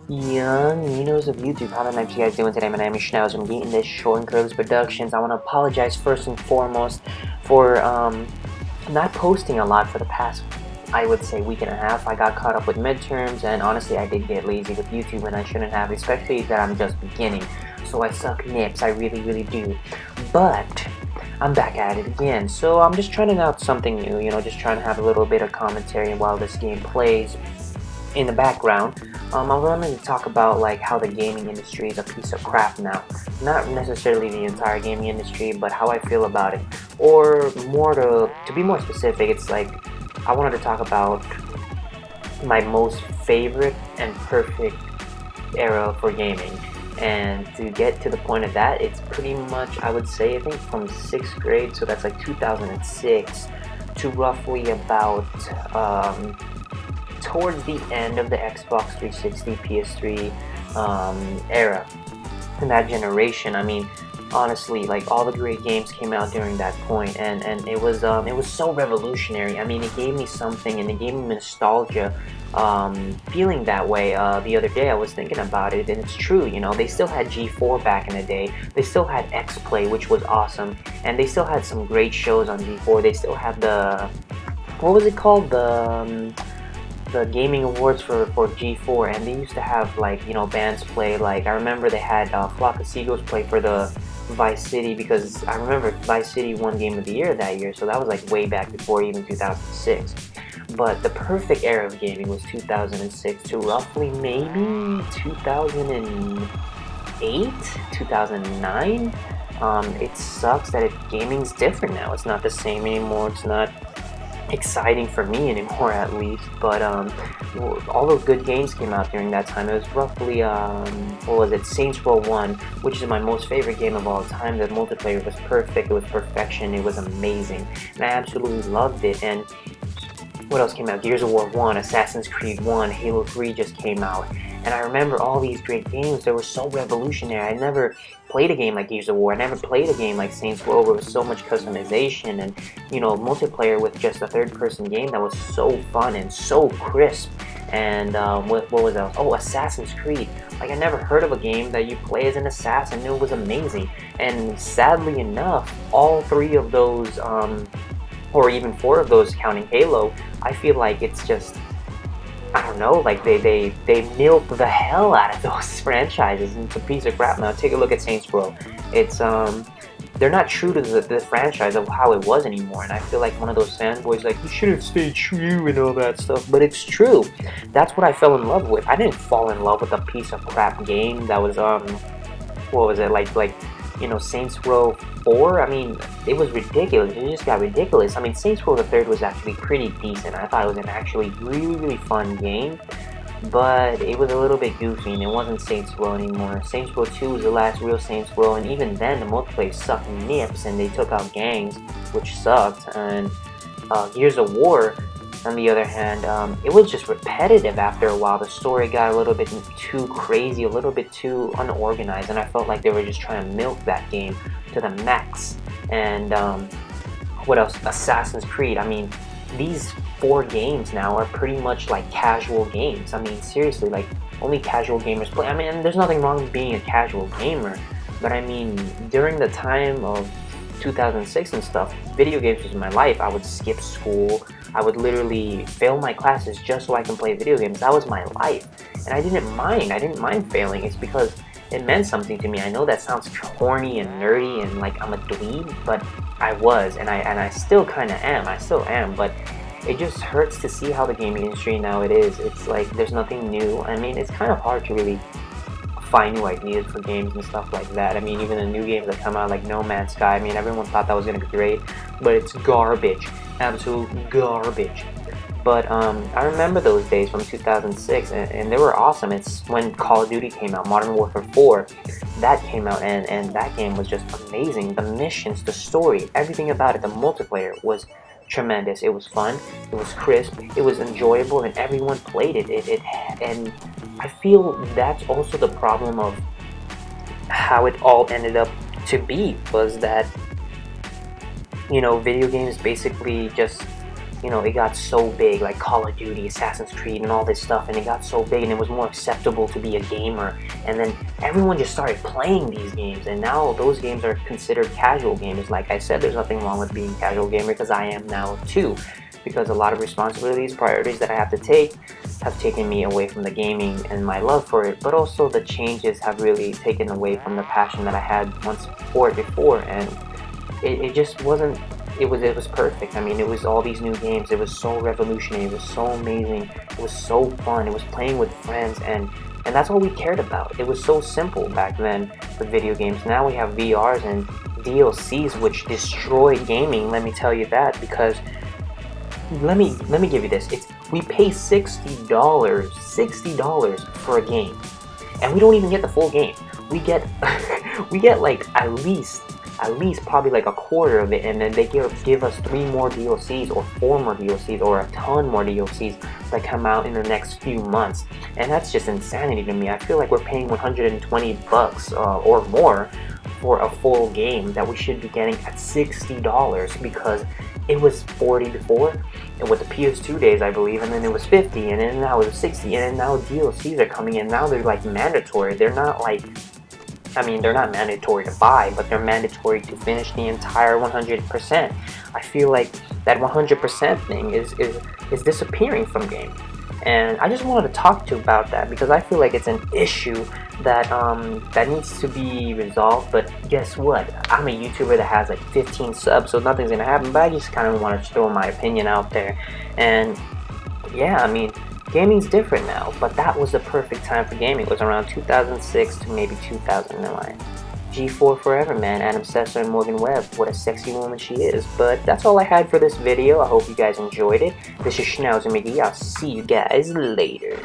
Young of YouTube. How the heck you guys doing today? My name is Shcnowzer McGee in this Short and Curves Productions. I want to apologize first and foremost for not posting a lot for the past, I would say, week and a half. I got caught up with midterms, and honestly, I did get lazy with YouTube, and I shouldn't have, especially that I'm just beginning. So I suck nips, I really, really do. But I'm back at it again. So I'm just trying out something new, just trying to have a little bit of commentary while this game plays in the background. I wanted to talk about like how the gaming industry is a piece of crap now. Not necessarily the entire gaming industry, but how I feel about it. Or more to be more specific, it's like I wanted to talk about my most favorite and perfect era for gaming. And to get to the point of that, it's pretty much, I would say, I think from 6th grade, so that's like 2006, to roughly about towards the end of the Xbox 360, PS3 era. In that generation, I mean, honestly, like all the great games came out during that point, and it was so revolutionary. I mean, it gave me something, and it gave me nostalgia. Feeling that way. The other day I was thinking about it, and it's true. They still had G4 back in the day. They still had X-Play, which was awesome, and they still had some great shows on G4. They still had what was it called, the gaming awards for G4, and they used to have like bands play. Like I remember they had Flock of Seagulls play for the Vice City, because I remember Vice City won Game of the Year that year, so that was like way back before even 2006. But the perfect era of gaming was 2006 to roughly maybe 2008, 2009. It sucks that gaming's different now. It's not the same anymore. It's not exciting for me anymore, at least. But all those good games came out during that time. It was roughly what was it, Saints Row 1, which is my most favorite game of all time. The multiplayer was perfect. It was perfection. It was amazing, and I absolutely loved it. And what else came out? Gears of War 1, Assassin's Creed 1, Halo 3 just came out. And I remember all these great games. They were so revolutionary. I never played a game like Gears of War. I never played a game like Saints Row, where there was so much customization and, multiplayer with just a third-person game that was so fun and so crisp. And what was else? Oh, Assassin's Creed. Like, I never heard of a game that you play as an assassin. It was amazing. And sadly enough, all three of those, or even 4 of those counting Halo, I feel like it's just, I don't know, like they milk the hell out of those franchises, and it's a piece of crap now. Take a look at Saints Row. It's they're not true to the franchise of how it was anymore, and I feel like one of those fanboys like, you should have stayed true and all that stuff. But it's true. That's what I fell in love with. I didn't fall in love with a piece of crap game that was what was it, like Saints Row 4, I mean, it was ridiculous. It just got ridiculous. I mean, Saints Row the 3rd was actually pretty decent. I thought it was an actually really, really fun game, but it was a little bit goofy, and it wasn't Saints Row anymore. Saints Row 2 was the last real Saints Row, and even then, the multiplayer sucked nips, and they took out gangs, which sucked. And Gears of War, on the other hand, it was just repetitive after a while. The story got a little bit too crazy, a little bit too unorganized, and I felt like they were just trying to milk that game to the max. And what else? Assassin's Creed. I mean, these 4 games now are pretty much like casual games. I mean, seriously, like only casual gamers play. I mean, and there's nothing wrong with being a casual gamer, but I mean, during the time of 2006 and stuff, video games was my life. I would skip school. I would literally fail my classes just so I can play video games. That was my life, and I didn't mind. I didn't mind failing. It's because it meant something to me. I know that sounds corny and nerdy and like I'm a dweeb, but I was, and I still kind of am. I still am, but it just hurts to see how the gaming industry now it is. It's like there's nothing new. I mean, it's kind of hard to really find new ideas for games and stuff like that. I mean, even the new games that come out like No Man's Sky, I mean, everyone thought that was going to be great, but it's garbage. Absolute garbage. But I remember those days from 2006, and they were awesome. It's when Call of Duty came out, Modern Warfare 4, that came out, and that game was just amazing. The missions, the story, everything about it, the multiplayer was tremendous. It was fun, it was crisp, it was enjoyable, and everyone played it. And I feel that's also the problem of how it all ended up to be, was that video games basically just you know, it got so big, like Call of Duty, Assassin's Creed, and all this stuff, and it got so big, and it was more acceptable to be a gamer, and then everyone just started playing these games, and now those games are considered casual gamers. Like I said, there's nothing wrong with being a casual gamer, because I am now too, because a lot of responsibilities, priorities that I have to take have taken me away from the gaming and my love for it, but also the changes have really taken away from the passion that I had once for it before, and it just wasn't, it was perfect. I mean, it was all these new games, it was so revolutionary, it was so amazing, it was so fun, it was playing with friends, and that's all we cared about. It was so simple back then with video games. Now we have VRs and DLCs which destroy gaming, let me tell you that, because let me give you this. We pay $60 for a game, and we don't even get the full game. We get we get like at least probably like a quarter of it, and then they give us 3 more DLCs or 4 more DLCs or a ton more DLCs that come out in the next few months, and that's just insanity to me. I feel like we're paying 120 bucks or more for a full game that we should be getting at $60, because it was 40 before, and with the PS2 days, I believe, and then it was 50, and then now it's 60, and then now DLCs are coming in. Now they're like mandatory. They're not like, I mean, they're not mandatory to buy, but they're mandatory to finish the entire 100%. I feel like that 100% thing is disappearing from games. And I just wanted to talk to you about that, because I feel like it's an issue that that needs to be resolved. But guess what? I'm a YouTuber that has like 15 subs, so nothing's gonna happen. But I just kind of want to throw my opinion out there. And yeah, I mean, gaming's different now, but that was the perfect time for gaming. It was around 2006 to maybe 2009. G4 forever, man. Adam Sessler and Morgan Webb. What a sexy woman she is. But that's all I had for this video. I hope you guys enjoyed it. This is Shcnowzer McGee. I'll see you guys later.